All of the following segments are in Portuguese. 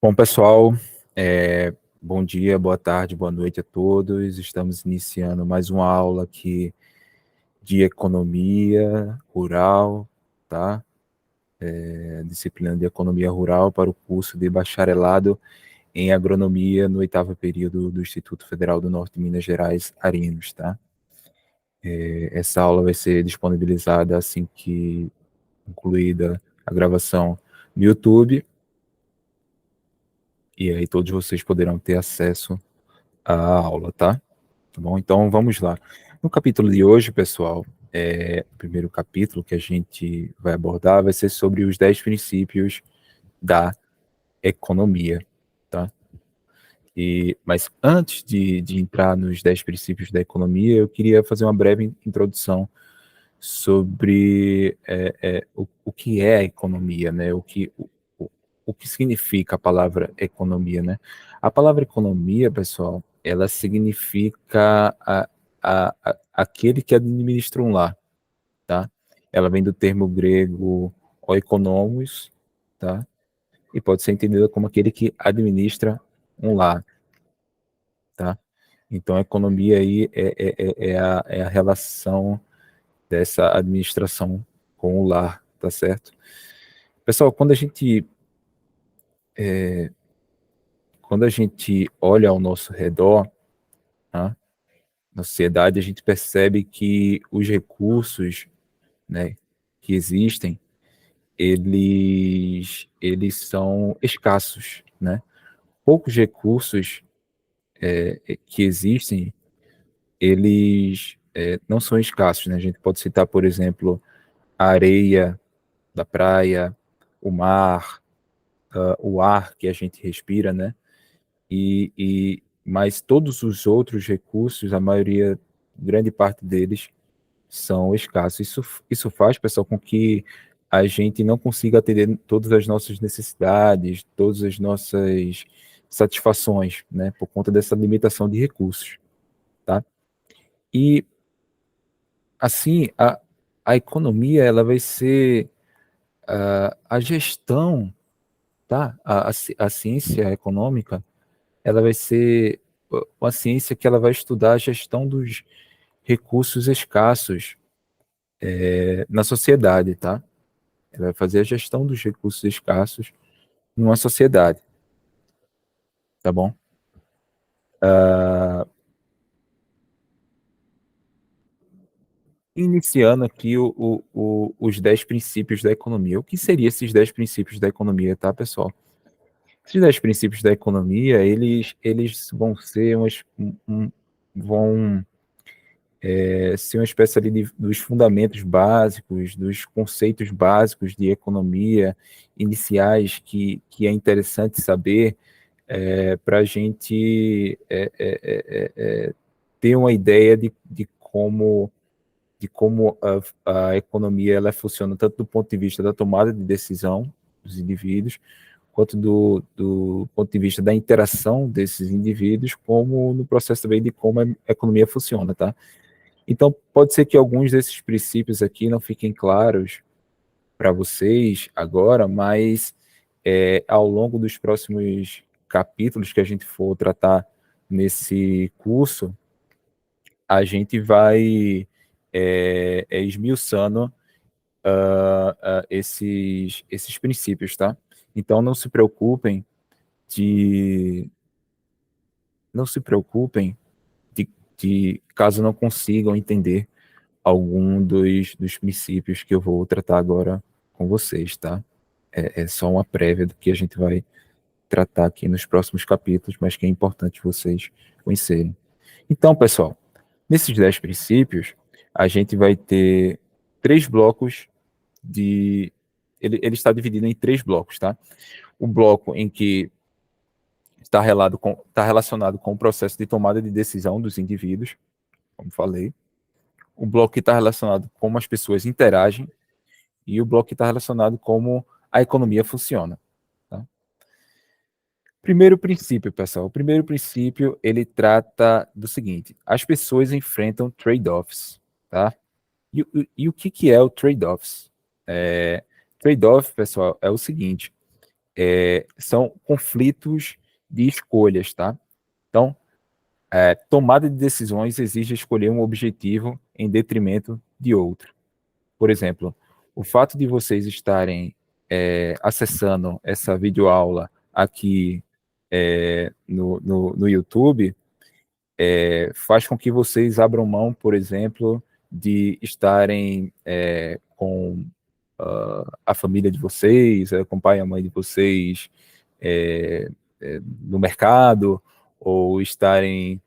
Bom, pessoal, bom dia, boa tarde, boa noite a todos. Estamos iniciando mais uma aula aqui de economia rural, tá? Disciplina de economia rural para o curso de bacharelado em agronomia no 8º período do Instituto Federal do Norte de Minas Gerais, Arinos, tá? Essa aula vai ser disponibilizada assim que concluída a gravação no YouTube, e aí todos vocês poderão ter acesso à aula, tá? Tá bom? Então vamos lá. No capítulo de hoje, pessoal, o primeiro capítulo que a gente vai abordar vai ser sobre os 10 princípios da economia, tá? Mas antes de entrar nos 10 princípios da economia, eu queria fazer uma breve introdução sobre o que é a economia, né? O que significa a palavra economia, né? A palavra economia, pessoal, ela significa aquele que administra um lar, tá? Ela vem do termo grego oikonomos, tá? E pode ser entendida como aquele que administra um lar, tá? Então, a economia aí é a relação dessa administração com o lar, tá certo? Pessoal, quando a gente olha ao nosso redor, tá, na sociedade, a gente percebe que os recursos, né, que existem, eles são escassos, né? Poucos recursos que existem, eles não são escassos, né? A gente pode citar, por exemplo, a areia da praia, o mar, o ar que a gente respira, né? Mas todos os outros recursos, a maioria, grande parte deles, são escassos. Isso faz, pessoal, com que a gente não consiga atender todas as nossas necessidades, todas as nossas satisfações, né? Por conta dessa limitação de recursos, tá? E, assim, a economia, ela vai ser a gestão, tá? A ciência econômica, ela vai ser uma ciência que ela vai estudar a gestão dos recursos escassos na sociedade, tá? Ela vai fazer a gestão dos recursos escassos numa sociedade, tá bom? Iniciando aqui os 10 princípios da economia. O que seriam esses 10 princípios da economia, tá, pessoal? Esses 10 princípios da economia, eles vão ser vão ser uma espécie ali dos fundamentos básicos, dos conceitos básicos de economia iniciais que é interessante saber para a gente ter uma ideia de como a economia ela funciona tanto do ponto de vista da tomada de decisão dos indivíduos, quanto do ponto de vista da interação desses indivíduos, como no processo também de como a economia funciona, tá? Então, pode ser que alguns desses princípios aqui não fiquem claros para vocês agora, mas ao longo dos próximos capítulos que a gente for tratar nesse curso, a gente vai esmiuçando esses princípios, tá? Então, de, não se preocupem de caso não consigam entender algum dos princípios que eu vou tratar agora com vocês, tá? É só uma prévia do que a gente vai tratar aqui nos próximos capítulos, mas que é importante vocês conhecerem. Então, pessoal, nesses 10 princípios, a gente vai ter 3 blocos de... Ele está dividido em 3 blocos, tá? O bloco em que está relacionado com o processo de tomada de decisão dos indivíduos, como falei. O bloco que está relacionado com como as pessoas interagem e o bloco que está relacionado com como a economia funciona. Tá? Primeiro princípio, pessoal. O primeiro princípio, ele trata do seguinte: as pessoas enfrentam trade-offs, tá? E o que é o trade-offs? Trade-off, pessoal, é o seguinte: são conflitos de escolhas, tá? Então, tomada de decisões exige escolher um objetivo em detrimento de outro. Por exemplo, o fato de vocês estarem acessando essa videoaula aqui no YouTube faz com que vocês abram mão, por exemplo, de estarem com a família de vocês, com o pai e a mãe de vocês no mercado, ou estarem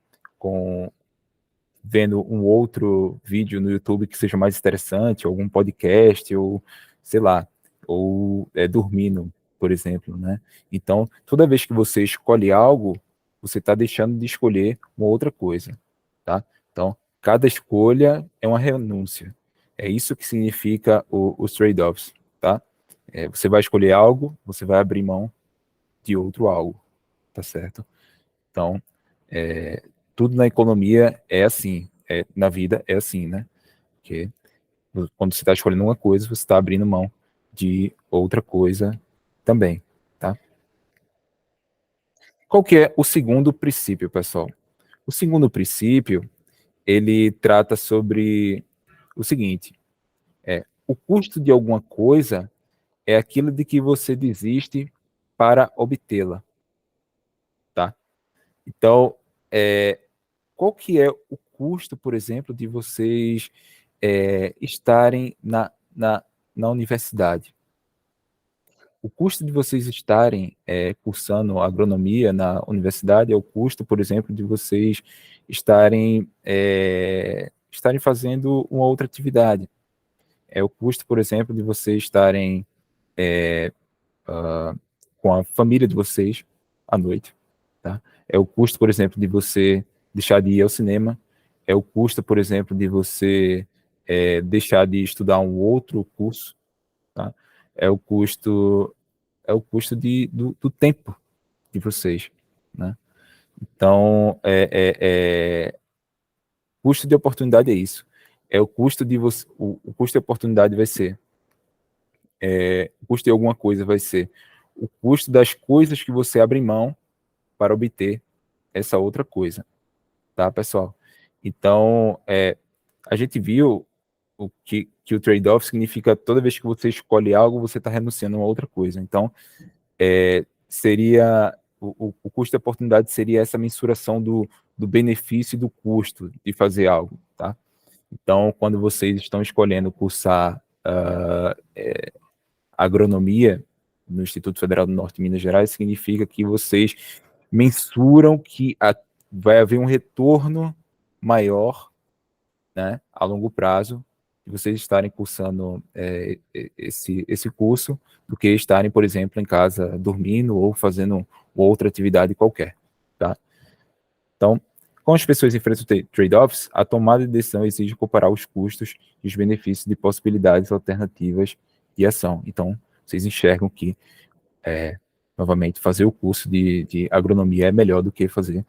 vendo um outro vídeo no YouTube que seja mais interessante, algum podcast, ou sei lá, ou dormindo, por exemplo, né? Então, toda vez que você escolhe algo, você está deixando de escolher uma outra coisa, tá? Então, cada escolha é uma renúncia. É isso que significa os trade-offs, tá? Você vai escolher algo, você vai abrir mão de outro algo, tá certo? Então, tudo na economia é assim, na vida é assim, né? Porque quando você está escolhendo uma coisa, você está abrindo mão de outra coisa também, tá? Qual que é o segundo princípio, pessoal? O segundo princípio, ele trata sobre o seguinte, o custo de alguma coisa é aquilo de que você desiste para obtê-la, tá? Então, qual que é o custo, por exemplo, de vocês estarem na universidade? O custo de vocês estarem cursando agronomia na universidade é o custo, por exemplo, de vocês estarem fazendo uma outra atividade. É o custo, por exemplo, de vocês estarem com a família de vocês à noite, tá? É o custo, por exemplo, de você deixar de ir ao cinema. É o custo, por exemplo, de você deixar de estudar um outro curso, tá? É o custo, do tempo de vocês, né? Então, custo de oportunidade é isso. É o custo de você, o custo de oportunidade vai ser, o custo de alguma coisa vai ser o custo das coisas que você abre mão para obter essa outra coisa, tá, pessoal? Então, a gente viu que o trade-off significa toda vez que você escolhe algo, você está renunciando a uma outra coisa. Então, seria o custo de oportunidade seria essa mensuração do benefício e do custo de fazer algo, tá? Então, quando vocês estão escolhendo cursar agronomia no Instituto Federal do Norte de Minas Gerais, significa que vocês mensuram que vai haver um retorno maior, né, a longo prazo, de vocês estarem cursando esse curso, do que estarem, por exemplo, em casa dormindo ou fazendo outra atividade qualquer, tá? Então, como as pessoas enfrentam trade-offs, a tomada de decisão exige comparar os custos e os benefícios de possibilidades alternativas de ação. Então, vocês enxergam que, novamente, fazer o curso de agronomia é melhor do que fazer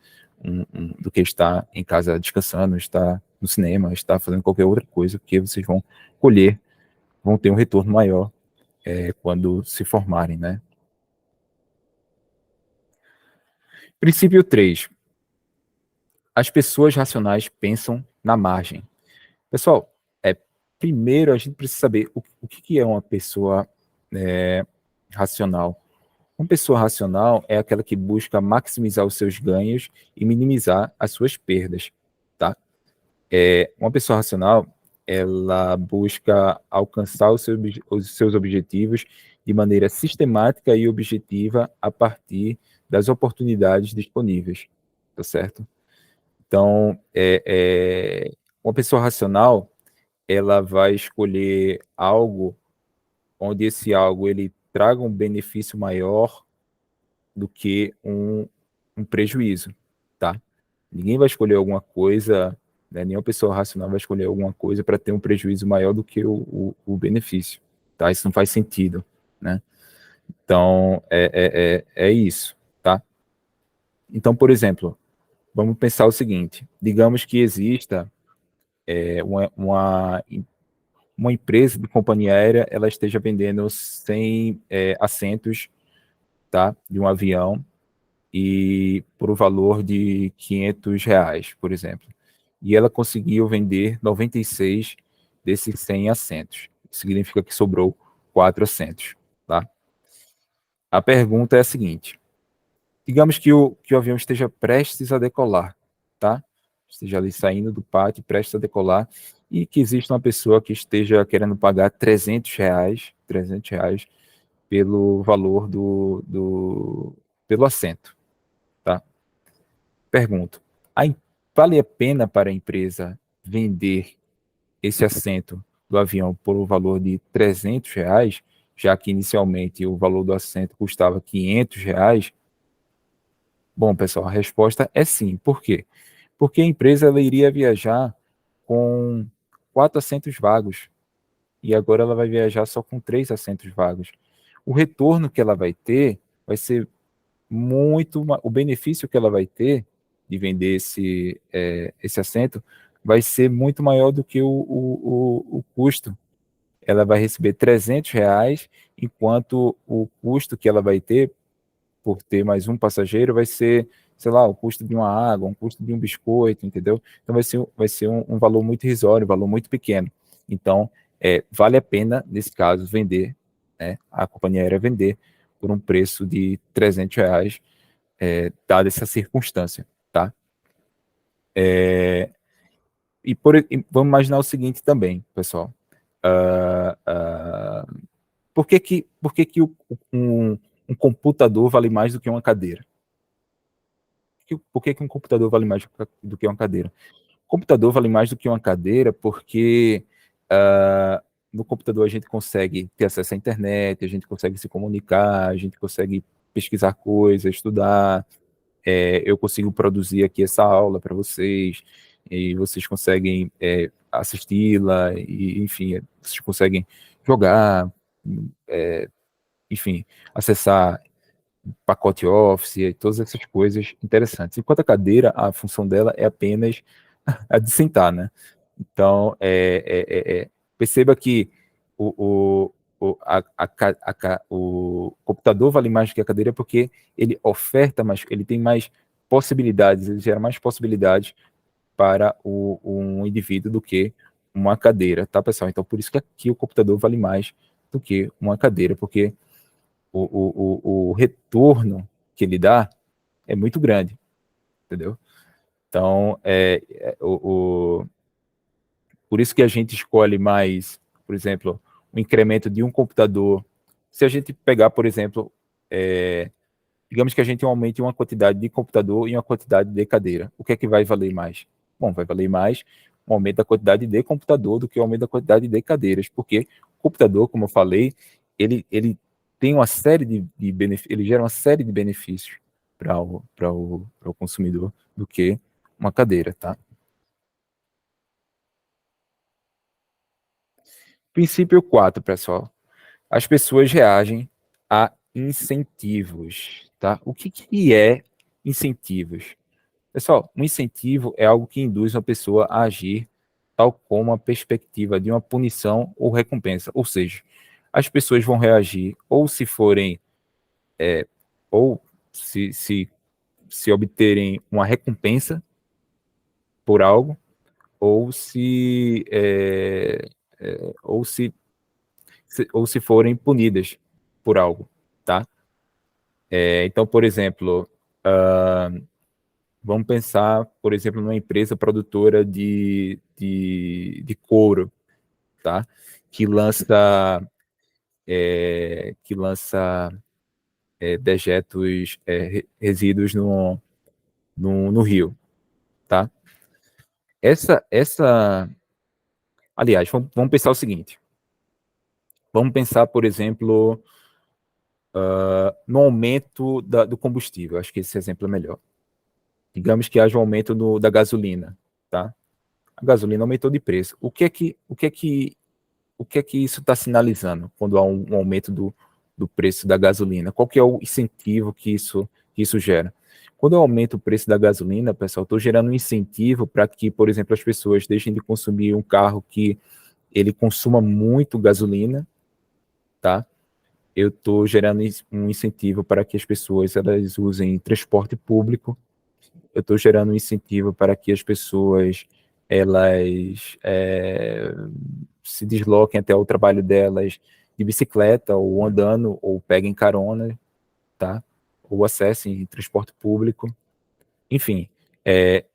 do que estar em casa descansando, estar no cinema, estar fazendo qualquer outra coisa, porque vocês vão ter um retorno maior quando se formarem, né? Princípio 3. As pessoas racionais pensam na margem. Pessoal, primeiro a gente precisa saber o que é uma pessoa racional. Uma pessoa racional é aquela que busca maximizar os seus ganhos e minimizar as suas perdas, tá? Uma pessoa racional, ela busca alcançar os seus objetivos de maneira sistemática e objetiva a partir das oportunidades disponíveis, tá certo? Então, uma pessoa racional, ela vai escolher algo onde esse algo ele traga um benefício maior do que um prejuízo, tá? Ninguém vai escolher alguma coisa, né, nenhuma pessoa racional vai escolher alguma coisa para ter um prejuízo maior do que o benefício, tá? Isso não faz sentido, né? Então, é isso, tá? Então, por exemplo, vamos pensar o seguinte, digamos que exista uma empresa de companhia aérea, ela esteja vendendo 100 assentos tá? De um avião e por o valor de R$ 500, por exemplo. E ela conseguiu vender 96 desses 100 assentos. Significa que sobrou 4 assentos, tá? A pergunta é a seguinte: digamos que o avião esteja prestes a decolar, tá? Esteja ali saindo do pátio, prestes a decolar, e que exista uma pessoa que esteja querendo pagar R$ 300 pelo valor pelo assento, tá? Pergunto, vale a pena para a empresa vender esse assento do avião por o valor de R$ 300, já que inicialmente o valor do assento custava R$ 500? Bom, pessoal, a resposta é sim. Por quê? Porque a empresa ela iria viajar com 4 assentos vagos e agora ela vai viajar só com 3 assentos vagos. O retorno que ela vai ter vai ser o benefício que ela vai ter de vender esse assento vai ser muito maior do que o custo. Ela vai receber R$ 300, enquanto o custo que ela vai ter por ter mais um passageiro vai ser, sei lá, o custo de uma água, um custo de um biscoito, entendeu? Então vai ser um valor muito irrisório, um valor muito pequeno. Então, vale a pena, nesse caso, vender, né, a companhia aérea vender por um preço de R$ 300, dada essa circunstância, tá? Vamos imaginar o seguinte também, pessoal. Por que que um computador vale mais do que uma cadeira? Por que um computador vale mais do que uma cadeira? O computador vale mais do que uma cadeira porque no computador a gente consegue ter acesso à internet, a gente consegue se comunicar, a gente consegue pesquisar coisas, estudar, eu consigo produzir aqui essa aula para vocês, e vocês conseguem assisti-la, e enfim, vocês conseguem jogar, enfim, acessar pacote Office e todas essas coisas interessantes. Enquanto a cadeira, a função dela é apenas a de sentar, né? Então, perceba que o, o computador vale mais do que a cadeira porque ele oferta mais, ele tem mais possibilidades, ele gera mais possibilidades para um indivíduo do que uma cadeira, tá, pessoal? Então, por isso que aqui o computador vale mais do que uma cadeira, porque o retorno que ele dá é muito grande, entendeu? Então, por isso que a gente escolhe mais, por exemplo, o incremento de um computador. Se a gente pegar, por exemplo, digamos que a gente aumente uma quantidade de computador e uma quantidade de cadeira, o que é que vai valer mais? Bom, vai valer mais o aumento da quantidade de computador do que o aumento da quantidade de cadeiras, porque o computador, como eu falei, ele tem uma série de benefícios, ele gera uma série de benefícios para o consumidor do que uma cadeira, tá? Princípio 4, pessoal. As pessoas reagem a incentivos, tá? O que é incentivos? Pessoal, um incentivo é algo que induz uma pessoa a agir tal como a perspectiva de uma punição ou recompensa. Ou seja, as pessoas vão reagir ou se forem, ou se obterem uma recompensa por algo, ou se forem punidas por algo, tá? Então, por exemplo, vamos pensar, por exemplo, numa empresa produtora de couro, tá? Que lança, dejetos, resíduos no rio, tá? Aliás, vamos pensar o seguinte. Vamos pensar, por exemplo, no aumento do combustível. Acho que esse exemplo é melhor. Digamos que haja um aumento da gasolina, tá? A gasolina aumentou de preço. O que é que isso está sinalizando quando há um aumento do preço da gasolina? Qual que é o incentivo que isso gera? Quando eu aumento o preço da gasolina, pessoal, estou gerando um incentivo para que, por exemplo, as pessoas deixem de consumir um carro que ele consuma muito gasolina, tá? eu estou gerando um incentivo para que as pessoas elas usem transporte público, eu estou gerando um incentivo para que as pessoas elas se desloquem até o trabalho delas de bicicleta ou andando ou peguem carona, tá? Ou acessem transporte público. Enfim,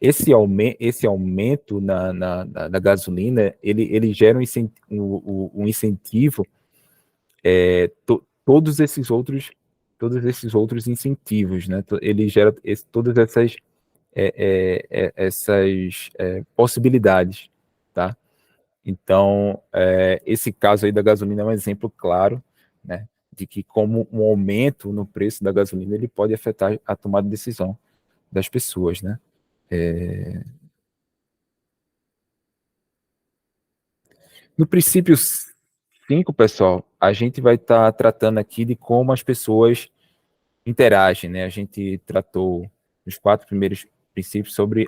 esse aumento na gasolina, ele gera um incentivo, todos esses outros incentivos, né? Ele gera todas essas possibilidades, tá? Então, esse caso aí da gasolina é um exemplo claro, né, de que como um aumento no preço da gasolina ele pode afetar a tomada de decisão das pessoas, né? No princípio 5, pessoal, a gente vai estar tratando aqui de como as pessoas interagem, né? A gente tratou os 4 primeiros princípios sobre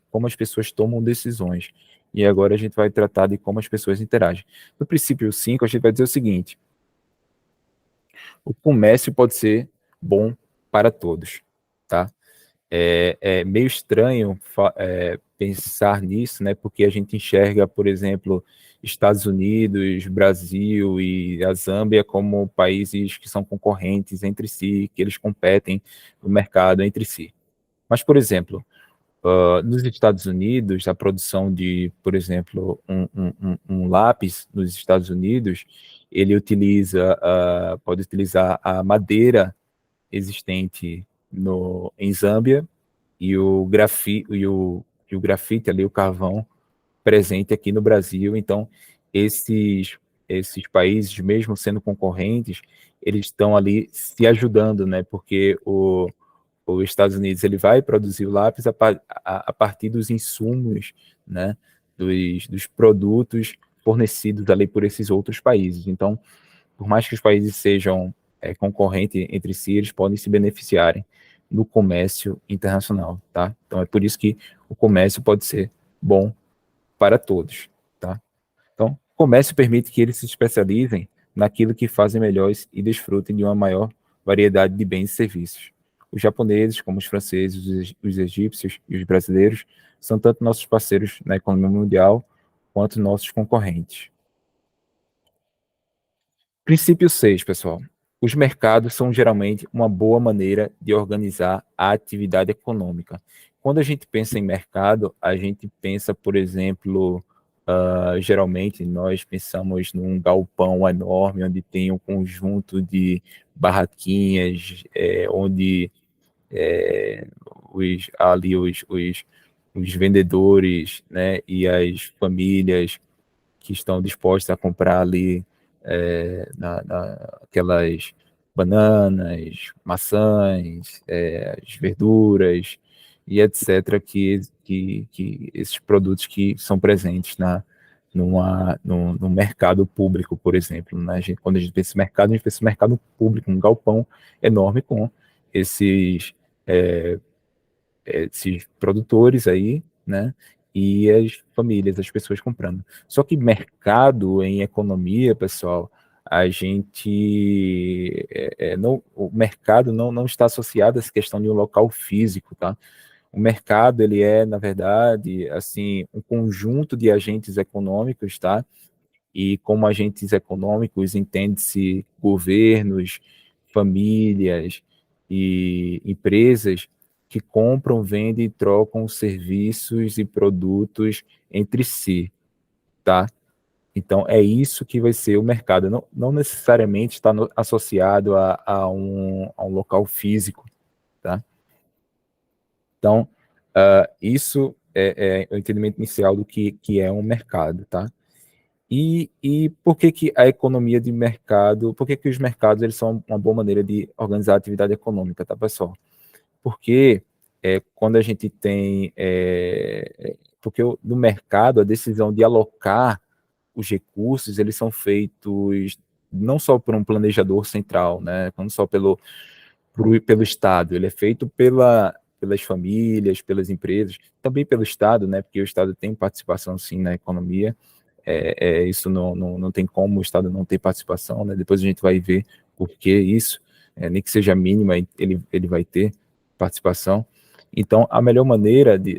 como as pessoas tomam decisões. E agora a gente vai tratar de como as pessoas interagem. No princípio 5, a gente vai dizer o seguinte: o comércio pode ser bom para todos, tá? É meio estranho pensar nisso, né? Porque a gente enxerga, por exemplo, Estados Unidos, Brasil e a Zâmbia como países que são concorrentes entre si, que eles competem no mercado entre si. Mas, por exemplo, nos Estados Unidos, a produção de, por exemplo, um lápis nos Estados Unidos, ele pode utilizar a madeira existente em Zâmbia e o grafite ali, o carvão, presente aqui no Brasil. Então, esses, esses países, mesmo sendo concorrentes, eles estão ali se ajudando, né? Porque os Estados Unidos ele vai produzir o lápis a partir dos insumos, né? Dos produtos fornecidos ali por esses outros países. Então, por mais que os países sejam concorrentes entre si, eles podem se beneficiarem no comércio internacional, tá? Então é por isso que o comércio pode ser bom para todos, tá? Então, o comércio permite que eles se especializem naquilo que fazem melhores e desfrutem de uma maior variedade de bens e serviços. Os japoneses, como os franceses, os egípcios e os brasileiros, são tanto nossos parceiros na economia mundial quanto nossos concorrentes. Princípio 6, pessoal. Os mercados são geralmente uma boa maneira de organizar a atividade econômica. Quando a gente pensa em mercado, a gente pensa, por exemplo, geralmente nós pensamos num galpão enorme, onde tem um conjunto de barraquinhas, onde é, os vendedores, né, e as famílias que estão dispostos a comprar ali aquelas bananas, maçãs, as verduras e etc., que esses produtos que são presentes no mercado público, por exemplo. Né? Quando a gente pensa em mercado, a gente pensa em mercado público, um galpão enorme com esses esses produtores aí, né? E as famílias, as pessoas comprando. Só que mercado em economia, pessoal, a gente não, o mercado não está associado a essa questão de um local físico, tá? O mercado ele é, na verdade, assim, um conjunto de agentes econômicos, tá? E como agentes econômicos entende-se governos, famílias e empresas que compram, vendem e trocam serviços e produtos entre si, tá? Então, é isso que vai ser o mercado. Não necessariamente está associado a um local físico, tá? Então, isso é o entendimento inicial do que é um mercado, tá? E por que que a economia de mercado, por que que os mercados eles são uma boa maneira de organizar a atividade econômica, tá, pessoal? Porque quando a gente tem, porque no mercado a decisão de alocar os recursos, eles são feitos não só por um planejador central, né, não só pelo Estado, ele é feito pelas famílias, pelas empresas, também pelo Estado, né, porque o Estado tem participação sim na economia, Isso não tem como o Estado não ter participação, né? Depois a gente vai ver por que isso, nem que seja mínima, ele vai ter participação. Então, a melhor maneira de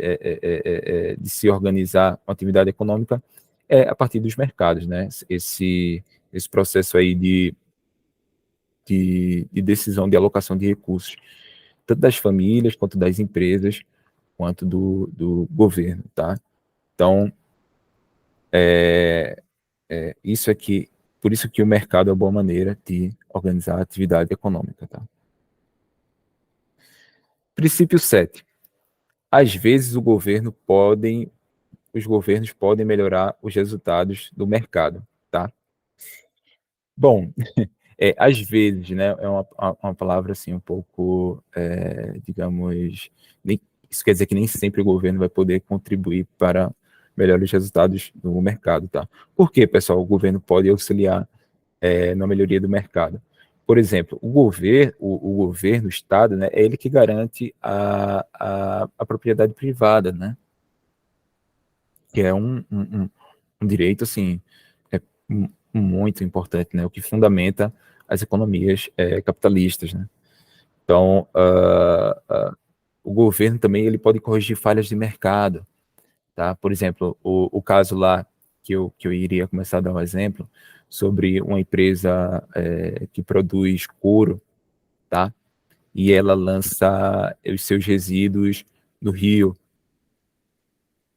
se organizar uma atividade econômica é a partir dos mercados, né? Esse processo aí de decisão de alocação de recursos, tanto das famílias, quanto das empresas, quanto do governo, tá? Então, isso aqui, por isso que o mercado é uma boa maneira de organizar a atividade econômica, tá? Princípio 7. Às vezes os governos podem melhorar os resultados do mercado, tá? Bom, às vezes, né, é uma palavra assim um pouco, digamos, isso quer dizer que nem sempre o governo vai poder contribuir para melhores resultados do mercado, tá? Por que, pessoal, o governo pode auxiliar na melhoria do mercado? Por exemplo, o governo, o Estado, né, é ele que garante a propriedade privada, né? Que é um direito, assim, é muito importante, né? O que fundamenta as economias capitalistas, né? Então, o governo também ele pode corrigir falhas de mercado, tá? Por exemplo, o caso lá que eu iria começar a dar um exemplo sobre uma empresa que produz couro, tá? E ela lança os seus resíduos no rio,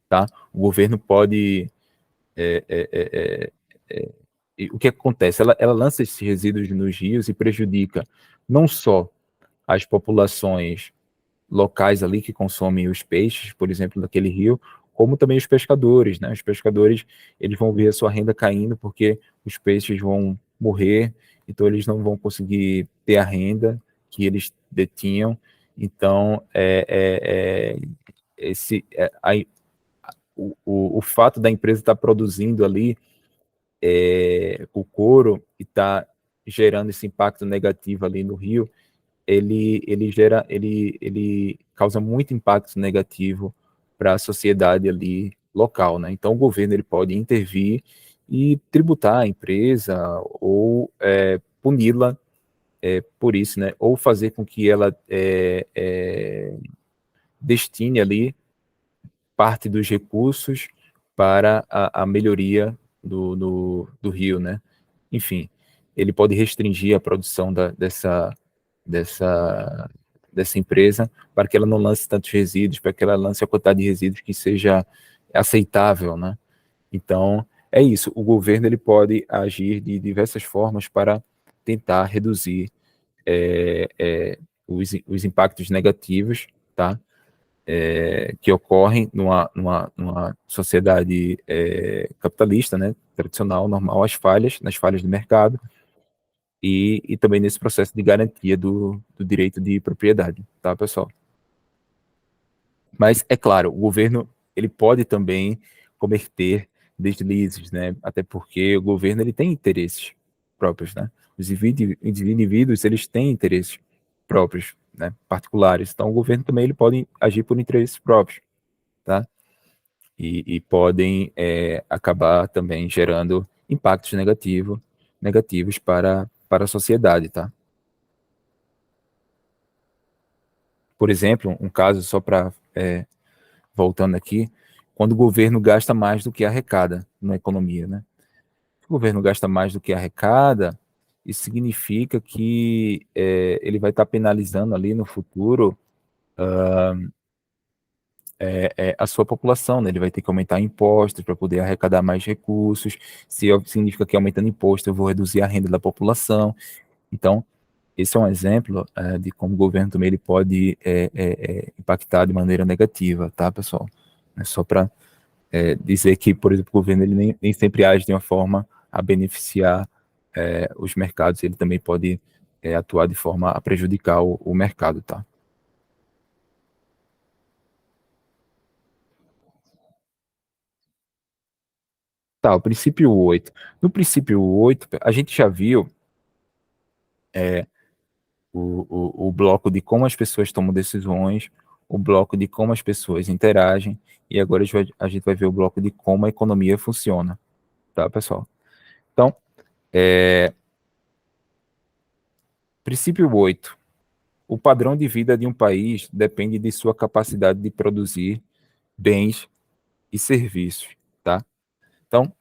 tá? O governo pode o que acontece? Ela lança esses resíduos nos rios e prejudica não só as populações locais ali que consomem os peixes, por exemplo, daquele rio, como também os pescadores, né? Os pescadores, eles vão ver a sua renda caindo porque os peixes vão morrer, então eles não vão conseguir ter a renda que eles detinham. Então, o fato da empresa estar produzindo ali o couro e está gerando esse impacto negativo ali no rio, ele causa muito impacto negativo para a sociedade ali local, né? Então o governo ele pode intervir e tributar a empresa ou puni-la por isso, né? Ou fazer com que ela destine ali parte dos recursos para a melhoria do rio, né? Enfim, ele pode restringir a produção dessa, dessa empresa para que ela não lance tantos resíduos, para que ela lance a quantidade de resíduos que seja aceitável, né? Então, é isso. O governo ele pode agir de diversas formas para tentar reduzir os impactos negativos, tá? Que ocorrem numa sociedade capitalista, né, tradicional, normal, nas falhas do mercado e também nesse processo de garantia do direito de propriedade, tá, pessoal? Mas, é claro, o governo ele pode também cometer deslizes, né, até porque o governo ele tem interesses próprios, né? Os indivíduos, eles têm interesses próprios, né, particulares. Então, o governo também ele pode agir por interesses próprios, tá? E podem acabar também gerando impactos negativos para a sociedade, tá? Por exemplo, um caso só para voltando aqui, quando o governo gasta mais do que arrecada na economia, né? Se o governo gasta mais do que arrecada, isso significa que ele vai estar penalizando ali no futuro a sua população, né? Ele vai ter que aumentar impostos para poder arrecadar mais recursos. Se significa que aumentando imposto eu vou reduzir a renda da população. Então, esse é um exemplo de como o governo também ele pode impactar de maneira negativa, tá, pessoal? É só para dizer que, por exemplo, o governo ele nem sempre age de uma forma a beneficiar os mercados, ele também pode atuar de forma a prejudicar o mercado, tá? Tá, o princípio 8. No princípio 8, a gente já viu o bloco de como as pessoas tomam decisões, o bloco de como as pessoas interagem, e agora a gente vai ver o bloco de como a economia funciona, tá, pessoal? Então, princípio 8. O padrão de vida de um país depende de sua capacidade de produzir bens e serviços, tá? Então,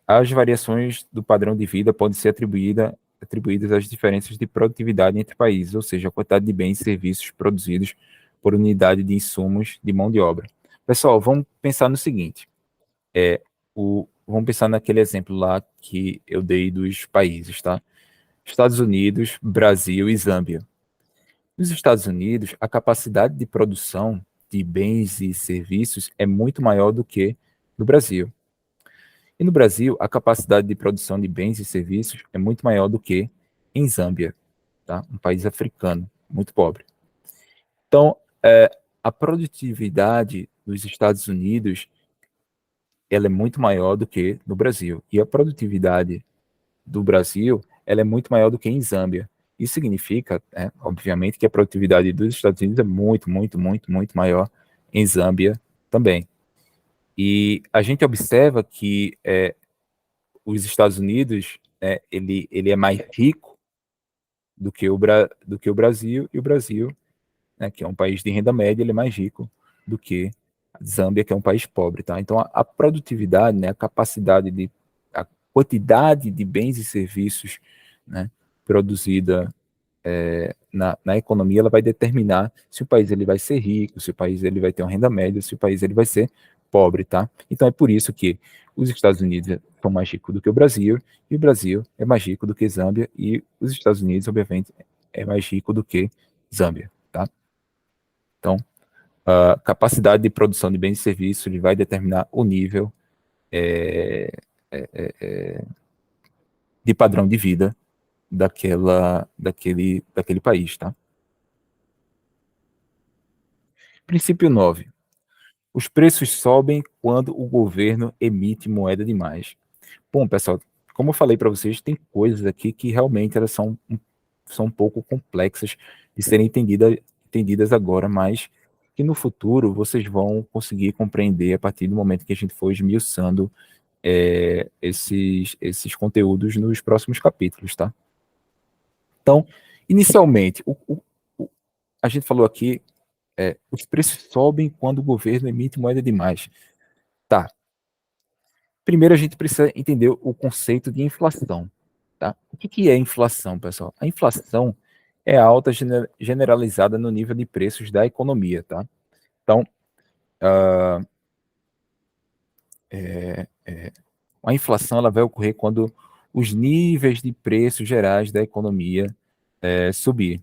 as variações do padrão de vida podem ser atribuídas às diferenças de produtividade entre países, ou seja, a quantidade de bens e serviços produzidos por unidade de insumos de mão de obra. Pessoal, vamos pensar no seguinte: vamos pensar naquele exemplo lá que eu dei dos países, tá? Estados Unidos, Brasil e Zâmbia. Nos Estados Unidos, a capacidade de produção de bens e serviços é muito maior do que no Brasil. E no Brasil, a capacidade de produção de bens e serviços é muito maior do que em Zâmbia, tá? Um país africano, muito pobre. Então, a produtividade dos Estados Unidos ela é muito maior do que no Brasil. E a produtividade do Brasil ela é muito maior do que em Zâmbia. Isso significa, obviamente, que a produtividade dos Estados Unidos é muito, muito, muito, muito maior em Zâmbia também. E a gente observa que os Estados Unidos, ele é mais rico do que o Brasil, e o Brasil, que é um país de renda média, ele é mais rico do que a Zâmbia, que é um país pobre, tá? Então, a produtividade, a capacidade a quantidade de bens e serviços, produzida na economia, ela vai determinar se o país ele vai ser rico, se o país ele vai ter uma renda média, se o país ele vai ser pobre, tá? Então é por isso que os Estados Unidos são mais ricos do que o Brasil, e o Brasil é mais rico do que Zâmbia, e os Estados Unidos, obviamente, é mais rico do que Zâmbia, tá? Então, a capacidade de produção de bens e serviços ele vai determinar o nível de padrão de vida daquele país, tá? Princípio 9. Os preços sobem quando o governo emite moeda demais. Bom, pessoal, como eu falei para vocês, tem coisas aqui que realmente elas são um pouco complexas de serem entendidas agora, mas que no futuro vocês vão conseguir compreender a partir do momento que a gente for esmiuçando esses conteúdos nos próximos capítulos, tá? Então, inicialmente, a gente falou aqui, os preços sobem quando o governo emite moeda demais. Tá. Primeiro a gente precisa entender o conceito de inflação, tá? O que é inflação, pessoal? A inflação é a alta generalizada no nível de preços da economia, tá? Então, a inflação ela vai ocorrer quando os níveis de preços gerais da economia subir.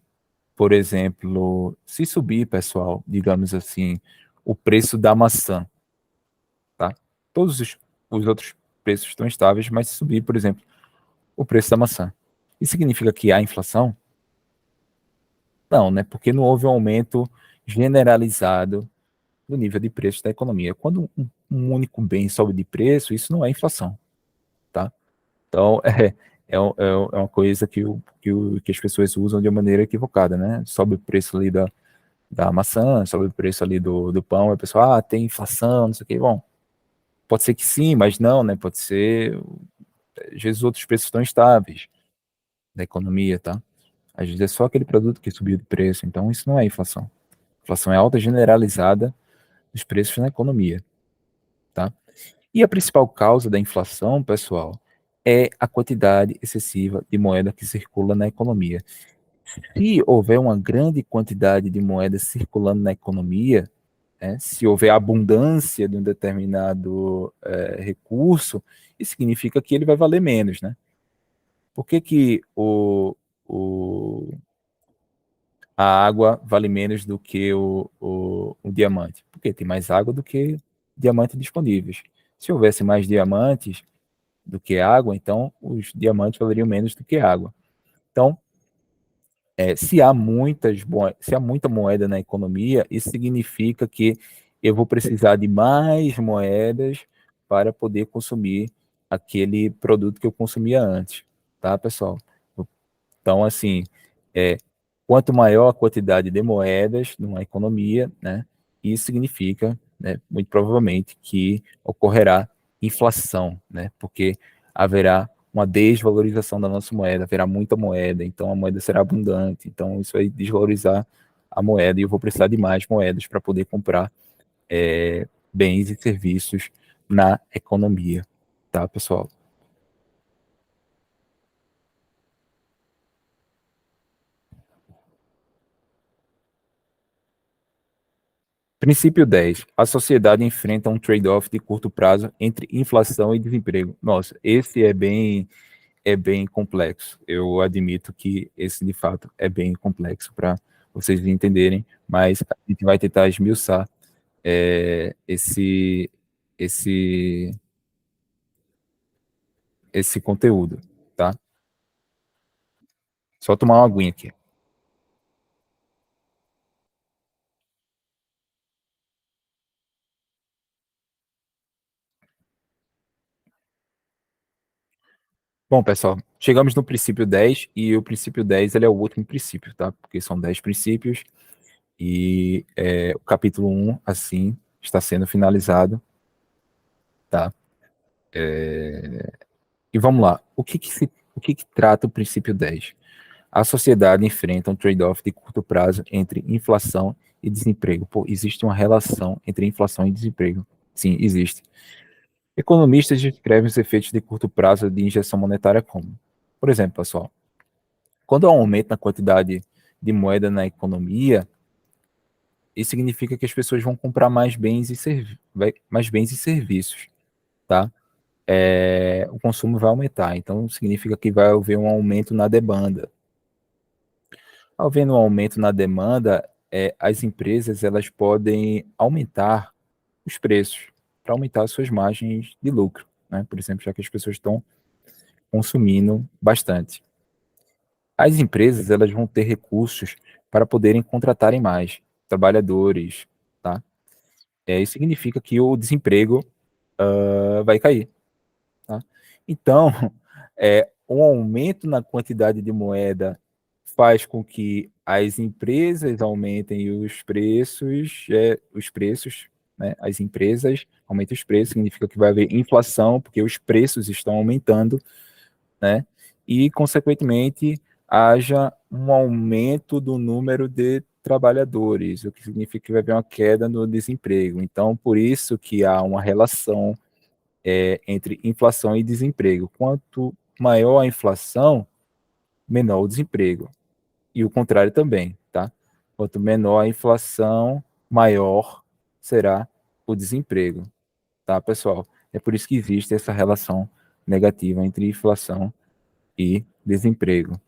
Por exemplo, se subir, pessoal, digamos assim, o preço da maçã, tá? Todos os outros preços estão estáveis, mas se subir, por exemplo, o preço da maçã. Isso significa que há inflação? Não, né? Porque não houve um aumento generalizado do nível de preço da economia. Quando um único bem sobe de preço, isso não é inflação, tá? Então, é uma coisa que as pessoas usam de uma maneira equivocada, né? Sobe o preço ali da maçã, sobe o preço ali do pão, e a pessoa, tem inflação, não sei o quê. Bom, pode ser que sim, mas não, né? Pode ser, às vezes outros preços estão estáveis da economia, tá? Às vezes é só aquele produto que subiu de preço, então isso não é inflação. Inflação é alta generalizada dos preços na economia, tá? E a principal causa da inflação, pessoal, é a quantidade excessiva de moeda que circula na economia. Se houver uma grande quantidade de moeda circulando na economia, se houver abundância de um determinado recurso, isso significa que ele vai valer menos, né? Por que a água vale menos do que o diamante? Porque tem mais água do que diamantes disponíveis. Se houvesse mais diamantes do que água, então os diamantes valeriam menos do que água. Então, se há muita moeda na economia, isso significa que eu vou precisar de mais moedas para poder consumir aquele produto que eu consumia antes, tá, pessoal? Então, assim, quanto maior a quantidade de moedas numa economia, né, isso significa, né, muito provavelmente, que ocorrerá inflação, né? Porque haverá uma desvalorização da nossa moeda, haverá muita moeda, então a moeda será abundante, então isso vai desvalorizar a moeda e eu vou precisar de mais moedas para poder comprar bens e serviços na economia, tá, pessoal? Princípio 10. A sociedade enfrenta um trade-off de curto prazo entre inflação e desemprego. Nossa, esse é bem complexo. Eu admito que esse, de fato, é bem complexo para vocês entenderem, mas a gente vai tentar esmiuçar esse, esse, esse conteúdo, tá? Só tomar uma aguinha aqui. Bom, pessoal, chegamos no princípio 10 e o princípio 10 ele é o último princípio, tá? Porque são 10 princípios e o capítulo 1, assim, está sendo finalizado, tá? E vamos lá. O que trata o princípio 10? A sociedade enfrenta um trade-off de curto prazo entre inflação e desemprego. Pô, existe uma relação entre inflação e desemprego. Sim, existe. Economistas descrevem os efeitos de curto prazo de injeção monetária como, por exemplo, pessoal, quando há um aumento na quantidade de moeda na economia, isso significa que as pessoas vão comprar mais bens e serviços, tá? O consumo vai aumentar, então significa que vai haver um aumento na demanda. Havendo um aumento na demanda, as empresas elas podem aumentar os preços para aumentar suas margens de lucro, né? Por exemplo, já que as pessoas estão consumindo bastante. As empresas elas vão ter recursos para poderem contratarem mais trabalhadores, tá? Isso significa que o desemprego vai cair, tá? Então, um aumento na quantidade de moeda faz com que as empresas aumentem os preços, né? As empresas aumentem os preços, significa que vai haver inflação, porque os preços estão aumentando, né? E, consequentemente, haja um aumento do número de trabalhadores, o que significa que vai haver uma queda no desemprego. Então, por isso que há uma relação entre inflação e desemprego. Quanto maior a inflação, menor o desemprego. E o contrário também, tá? Quanto menor a inflação, maior será o desemprego, tá, pessoal? É por isso que existe essa relação negativa entre inflação e desemprego,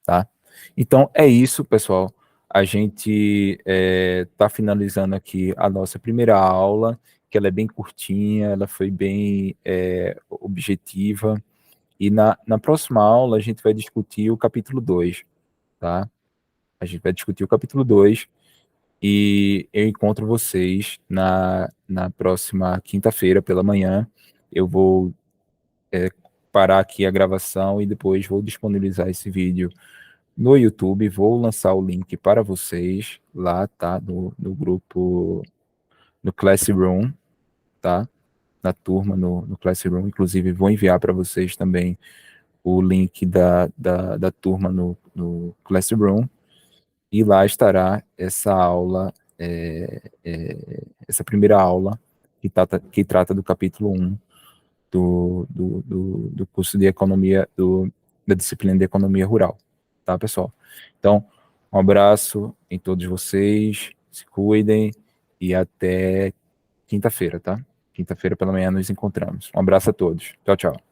tá? Então é isso, pessoal. A gente está finalizando aqui a nossa primeira aula, que ela é bem curtinha, ela foi bem objetiva. E na próxima aula a gente vai discutir o capítulo 2, tá? A gente vai discutir o capítulo 2 e eu encontro vocês na próxima quinta-feira pela manhã. Eu vou parar aqui a gravação e depois vou disponibilizar esse vídeo no YouTube. Vou lançar o link para vocês lá, tá? No grupo, no Classroom, tá? Na turma, no Classroom. Inclusive, vou enviar para vocês também o link da turma no Classroom. E lá estará essa aula, essa primeira aula que trata do capítulo 1 do curso de economia, da disciplina de economia rural, tá, pessoal? Então, um abraço em todos vocês, se cuidem e até quinta-feira, tá? Quinta-feira pela manhã nos encontramos. Um abraço a todos. Tchau, tchau.